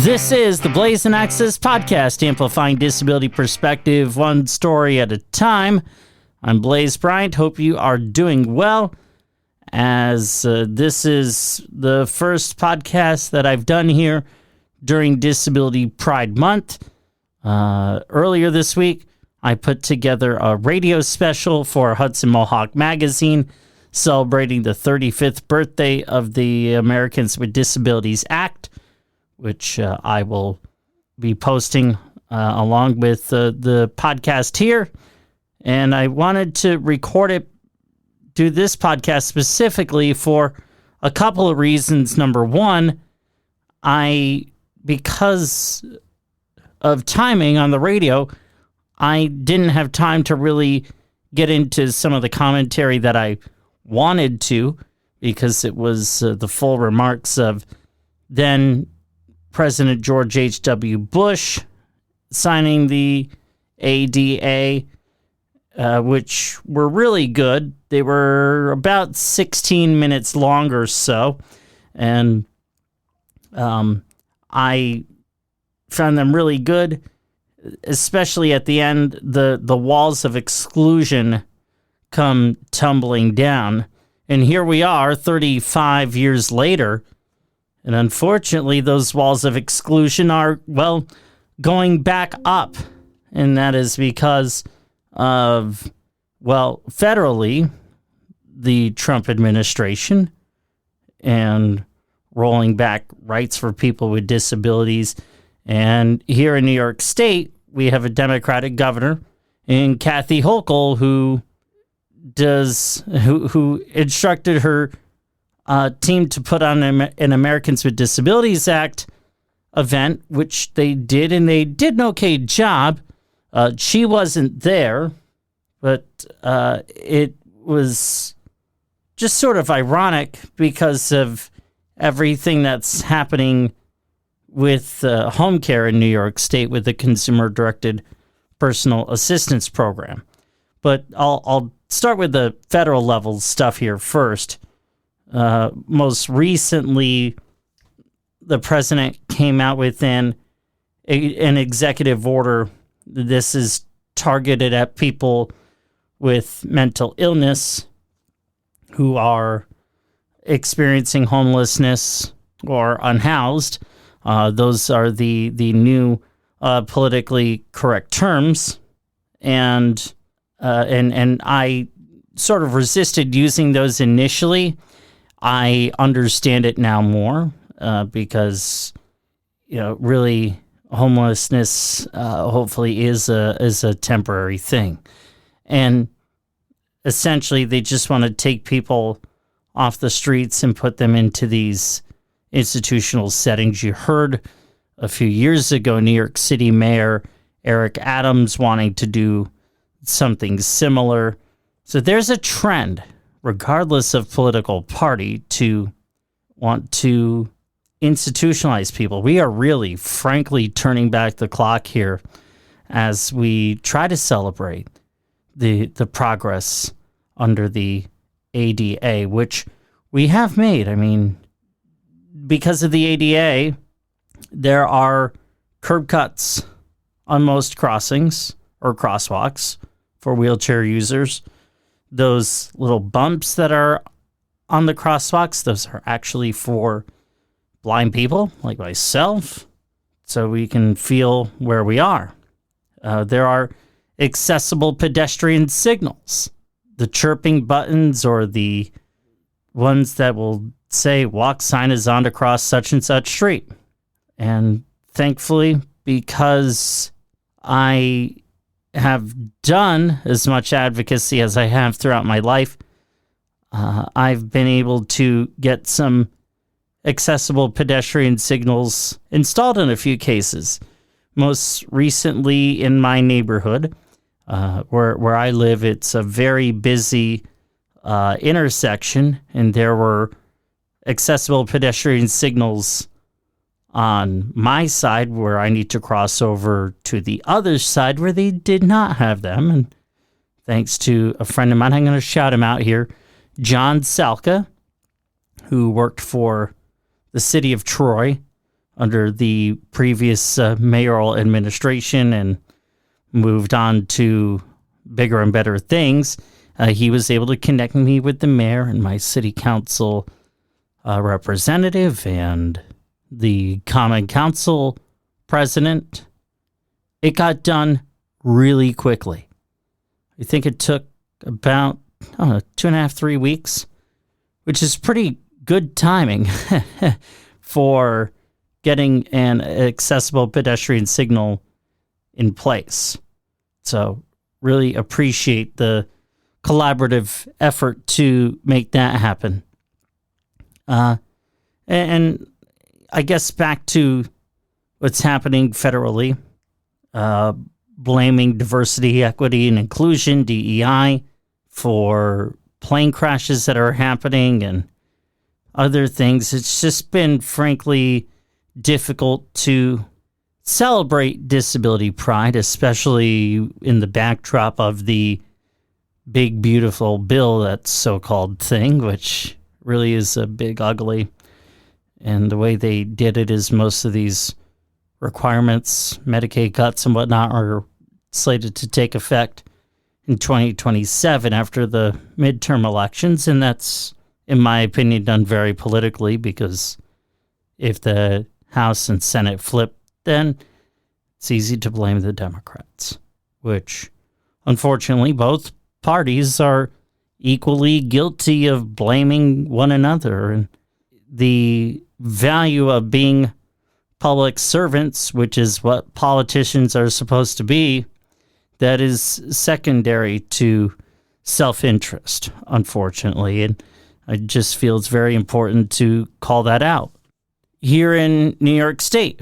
This is the Blaze and Access podcast, amplifying disability perspective one story at a time. I'm Blaze Bryant. Hope you are doing well, as this is the first podcast that I've done here during Disability Pride Month. Earlier this week, I put together a radio special for Hudson Mohawk Magazine celebrating the 35th birthday of the Americans with Disabilities Act, which I will be posting along with the podcast here. And I wanted to do this podcast specifically for a couple of reasons. Number one, because of timing on the radio, I didn't have time to really get into some of the commentary that I wanted to, because it was the full remarks of then President George H.W. Bush signing the ADA, which were really good. They were about 16 minutes long or so, and I found them really good, especially at the end. The walls of exclusion come tumbling down, and here we are 35 years later. And unfortunately, those walls of exclusion are, going back up. And that is because of, federally, the Trump administration and rolling back rights for people with disabilities. And here in New York State, we have a Democratic governor in Kathy Hochul who instructed her team to put on an Americans with Disabilities Act event, which they did, and they did an okay job. She wasn't there, but it was just sort of ironic because of everything that's happening with home care in New York State with the consumer-directed personal assistance program. But I'll start with the federal level stuff here first. Most recently, the president came out with an executive order. This is targeted at people with mental illness who are experiencing homelessness or unhoused. Those are the new politically correct terms, and I sort of resisted using those initially. I understand it now more because, really homelessness hopefully is a temporary thing. And essentially they just want to take people off the streets and put them into these institutional settings. You heard a few years ago New York City Mayor Eric Adams wanting to do something similar. So there's a trend, regardless of political party, to want to institutionalize people. We are really, frankly, turning back the clock here as we try to celebrate the progress under the ADA, which we have made. I mean, because of the ADA, there are curb cuts on most crossings or crosswalks for wheelchair users. Those little bumps that are on the crosswalks, those are actually for blind people like myself, so we can feel where we are. There are accessible pedestrian signals, the chirping buttons or the ones that will say walk sign is on to cross such and such street. And thankfully, because I have done as much advocacy as I have throughout my life, I've been able to get some accessible pedestrian signals installed in a few cases. Most recently in my neighborhood, where I live, it's a very busy intersection, and there were accessible pedestrian signals on my side where I need to cross over to the other side where they did not have them. And thanks to a friend of mine, I'm going to shout him out here, John Salka, who worked for the city of Troy under the previous mayoral administration and moved on to bigger and better things. He was able to connect me with the mayor and my city council representative and the common council president. It got done really quickly. I think it took about 2.5, 3 weeks, which is pretty good timing for getting an accessible pedestrian signal in place. So really appreciate the collaborative effort to make that happen. And I guess back to what's happening federally, blaming diversity, equity, and inclusion, DEI, for plane crashes that are happening and other things. It's just been, frankly, difficult to celebrate disability pride, especially in the backdrop of the big, beautiful bill, that so-called thing, which really is a big, ugly. And the way they did it is most of these requirements, Medicaid cuts and whatnot, are slated to take effect in 2027 after the midterm elections. And that's, in my opinion, done very politically, because if the House and Senate flip, then it's easy to blame the Democrats, which unfortunately both parties are equally guilty of blaming one another. And the value of being public servants, which is what politicians are supposed to be, that is secondary to self-interest, unfortunately. And I just feel it's very important to call that out. Here in New York State,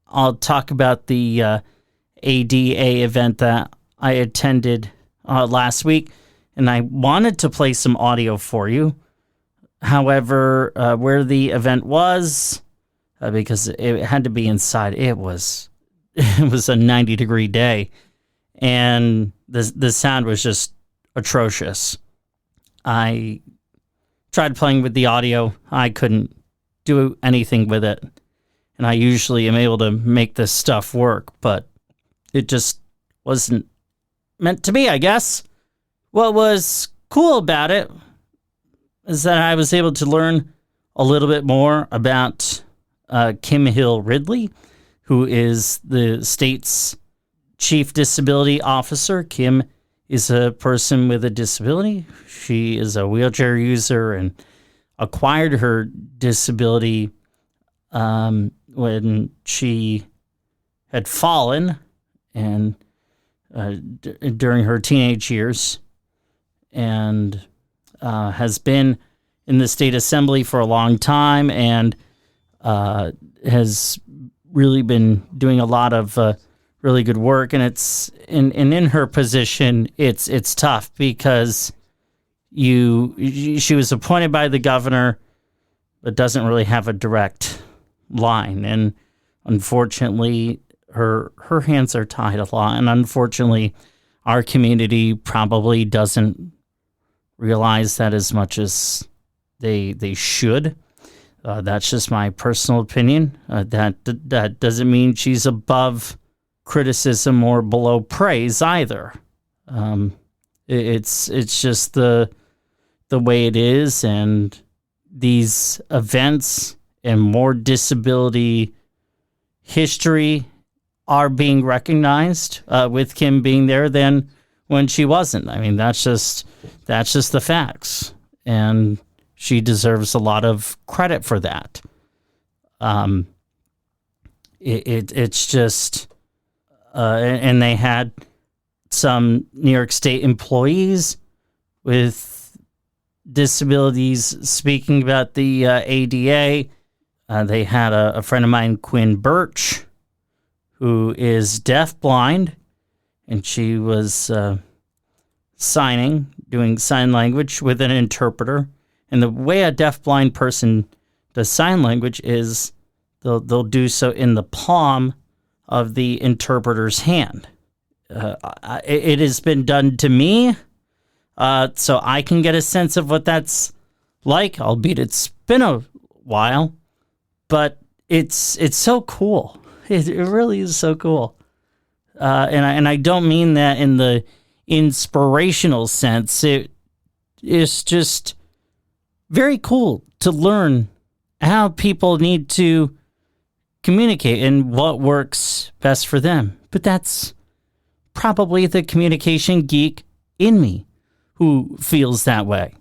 I'll talk about the ADA event that I attended last week, and I wanted to play some audio for you. However, where the event was, because it had to be inside, it was a 90-degree day, and the sound was just atrocious. I tried playing with the audio. I couldn't do anything with it. And I usually am able to make this stuff work, but it just wasn't meant to be, I guess. What was cool about it is that I was able to learn a little bit more about Kim Hill Ridley, who is the state's chief disability officer. Kim is a person with a disability. She is a wheelchair user and acquired her disability when she had fallen and during her teenage years, and has been in the state assembly for a long time, and has really been doing a lot of really good work. And it's in her position, it's tough because she was appointed by the governor, but doesn't really have a direct line. And unfortunately, her hands are tied a lot. And unfortunately, our community probably doesn't realize that as much as they should. That's just my personal opinion. That doesn't mean she's above criticism or below praise either. It's just the way it is, and these events and more disability history are being recognized with Kim being there than when she wasn't. I mean, that's just the facts, and she deserves a lot of credit for that. It's just, and they had some New York State employees with disabilities speaking about the ADA. They had a friend of mine, Quinn Birch, who is deafblind, and she was doing sign language with an interpreter. And the way a deafblind person does sign language is they'll do so in the palm of the interpreter's hand. It has been done to me, so I can get a sense of what that's like, albeit it's been a while. But it's so cool. It really is so cool. And I don't mean that in the inspirational sense. It is just very cool to learn how people need to communicate and what works best for them. But that's probably the communication geek in me who feels that way.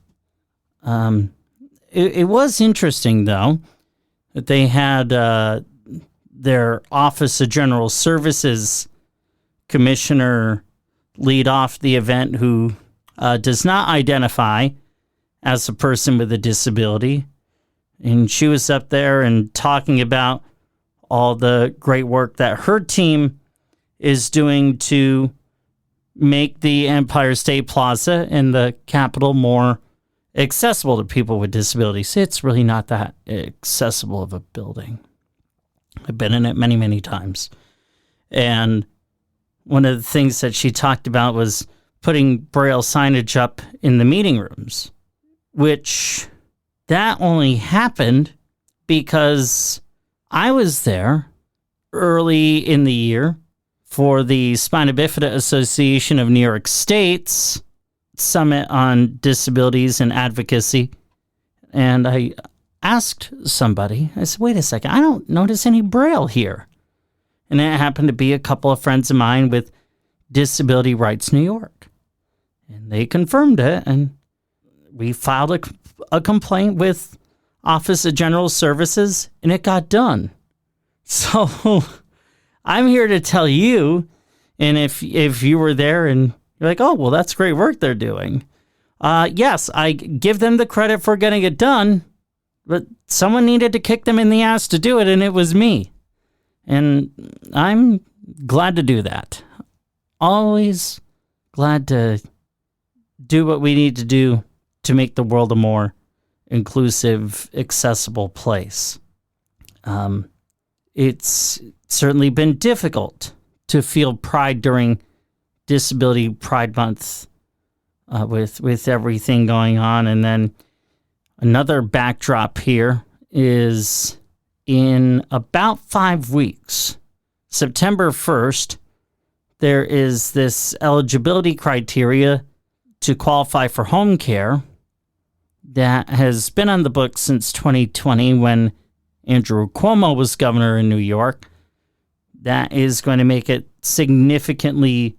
It was interesting, though, that they had their Office of General Services commissioner lead off the event who does not identify as a person with a disability. And she was up there and talking about all the great work that her team is doing to make the Empire State Plaza and the Capitol more accessible to people with disabilities. It's really not that accessible of a building. I've been in it many, many times. And one of the things that she talked about was putting Braille signage up in the meeting rooms, which that only happened because I was there early in the year for the Spina Bifida Association of New York State's Summit on Disabilities and Advocacy. And I asked somebody, I said, wait a second, I don't notice any Braille here. And it happened to be a couple of friends of mine with Disability Rights New York. And they confirmed it, and we filed a complaint with Office of General Services, and it got done. So I'm here to tell you, and if you were there and you're like, oh, well, that's great work they're doing. Yes, I give them the credit for getting it done, but someone needed to kick them in the ass to do it, and it was me. And I'm glad to do that. Always glad to do what we need to do to make the world a more inclusive, accessible place. It's certainly been difficult to feel pride during Disability Pride Month with everything going on. And then another backdrop here is in about 5 weeks, September 1st, there is this eligibility criteria to qualify for home care that has been on the books since 2020 when Andrew Cuomo was governor in New York. That is going to make it significantly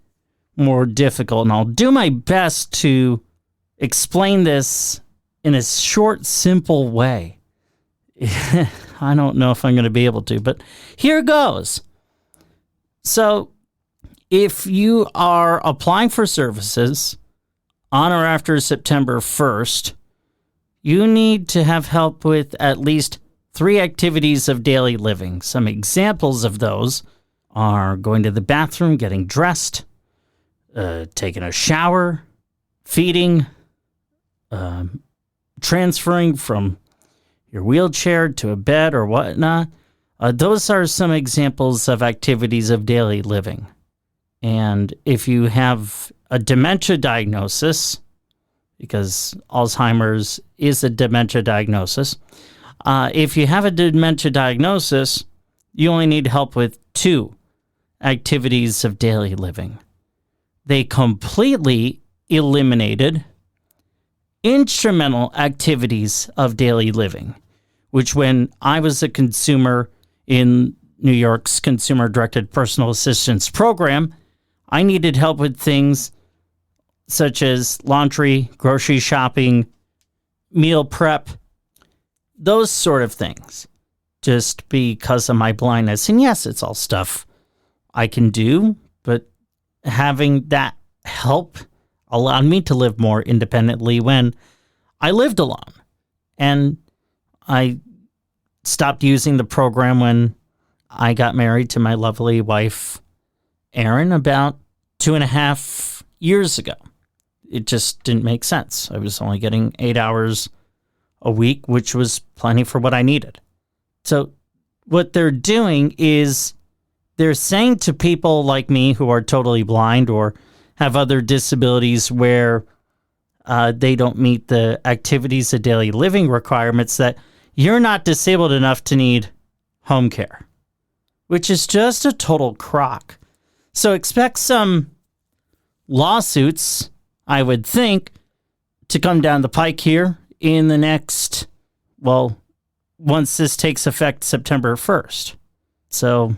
more difficult. And I'll do my best to explain this in a short, simple way. I don't know if I'm going to be able to, but here goes. So if you are applying for services on or after September 1st, you need to have help with at least 3 activities of daily living. Some examples of those are going to the bathroom, getting dressed, taking a shower, feeding, transferring from your wheelchair to a bed or whatnot. Those are some examples of activities of daily living. And if you have a dementia diagnosis, because Alzheimer's is a dementia diagnosis, if you have a dementia diagnosis, you only need help with 2 activities of daily living. They completely eliminated instrumental activities of daily living, which when I was a consumer in New York's Consumer-Directed Personal Assistance Program, I needed help with things such as laundry, grocery shopping, meal prep, those sort of things, just because of my blindness. And yes, it's all stuff I can do, but having that help allowed me to live more independently when I lived alone. And I stopped using the program when I got married to my lovely wife, Erin, about 2.5 years ago. It just didn't make sense. I was only getting 8 hours a week, which was plenty for what I needed. So what they're doing is they're saying to people like me who are totally blind or have other disabilities where they don't meet the activities of daily living requirements that you're not disabled enough to need home care, which is just a total crock. So expect some lawsuits, I would think, to come down the pike here in the next, once this takes effect September 1st. So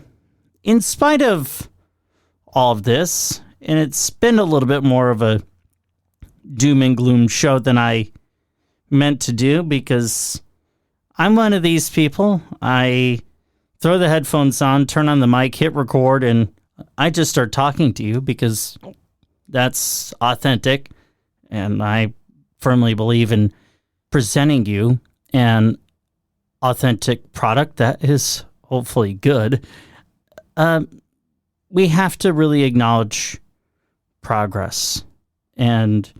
in spite of all of this, and it's been a little bit more of a doom and gloom show than I meant to do, because I'm one of these people. I throw the headphones on, turn on the mic, hit record, and I just start talking to you because that's authentic. And I firmly believe in presenting you an authentic product that is hopefully good. We have to really acknowledge progress and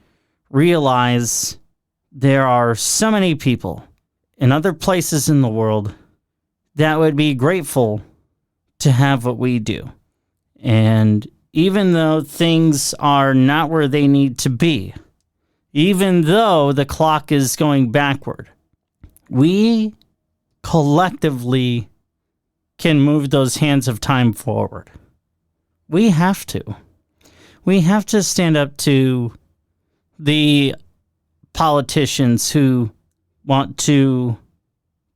realize there are so many people in other places in the world that would be grateful to have what we do. And even though things are not where they need to be, even though the clock is going backward, we collectively can move those hands of time forward. We have to. We have to stand up to the politicians who want to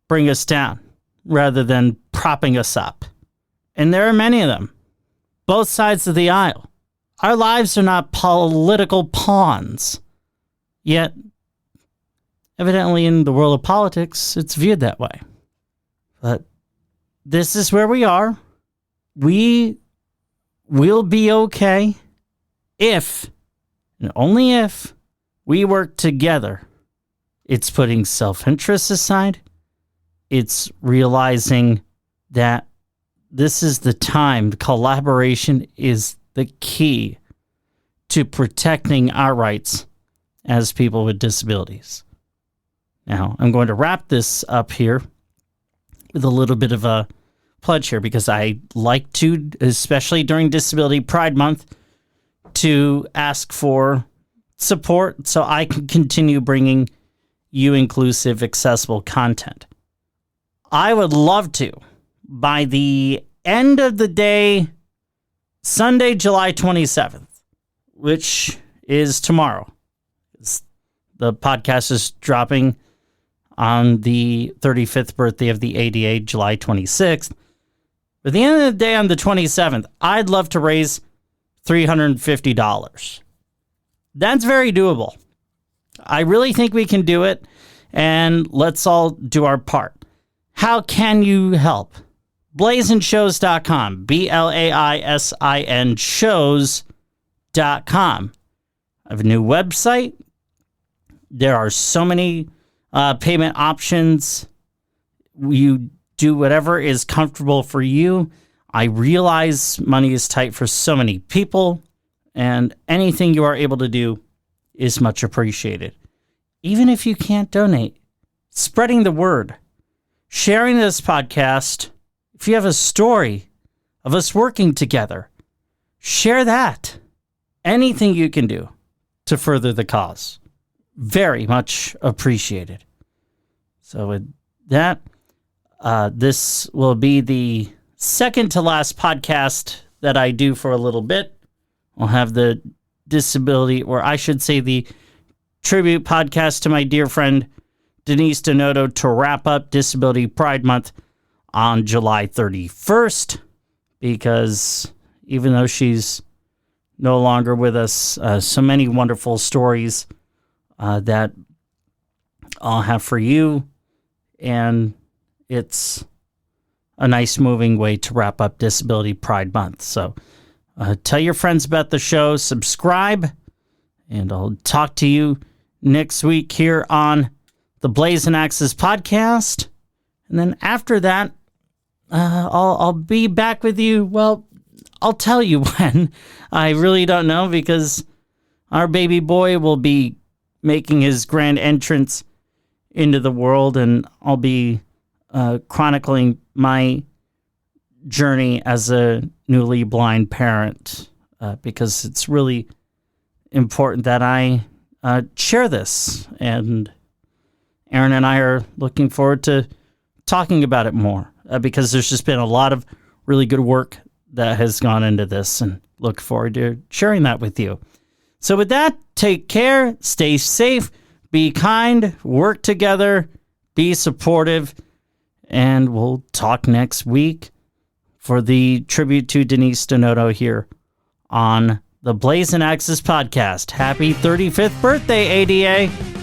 bring us down rather than propping us up. And there are many of them, both sides of the aisle. Our lives are not political pawns. Yet, evidently in the world of politics, it's viewed that way. But this is where we are. We will be okay if, and only if, we work together. It's putting self-interest aside. It's realizing that this is the time. Collaboration is the key to protecting our rights as people with disabilities. Now, I'm going to wrap this up here with a little bit of a pledge here, because I like to, especially during Disability Pride Month, to ask for support so I can continue bringing you inclusive, accessible content. I would love to, by the end of the day, Sunday, July 27th, which is tomorrow. The podcast is dropping on the 35th birthday of the ADA, July 26th. At the end of the day, on the 27th, I'd love to raise $350. That's very doable. I really think we can do it, and let's all do our part. How can you help? Blaizinshows.com, BLAISIN shows.com. I have a new website. There are so many payment options. You do whatever is comfortable for you. I realize money is tight for so many people, and anything you are able to do is much appreciated. Even if you can't donate, spreading the word, sharing this podcast. If you have a story of us working together, share that. Anything you can do to further the cause. Very much appreciated. So with that, this will be the second to last podcast that I do for a little bit. I'll have the disability, or I should say the tribute podcast to my dear friend Denise Donato to wrap up Disability Pride Month on July 31st, because even though she's no longer with us, so many wonderful stories that I'll have for you, and it's a nice moving way to wrap up Disability Pride Month. So tell your friends about the show, subscribe, and I'll talk to you next week here on the Blazing Axes podcast. And then after that, I'll be back with you. Well, I'll tell you when. I really don't know, because our baby boy will be making his grand entrance into the world, and I'll be chronicling my journey as a newly blind parent, because it's really important that I share this. And Aaron and I are looking forward to talking about it more. because there's just been a lot of really good work that has gone into this, and look forward to sharing that with you. So with that, take care, stay safe, be kind, work together, be supportive, and we'll talk next week for the tribute to Denise Donato here on the Blazing Axis podcast. Happy 35th birthday, ADA!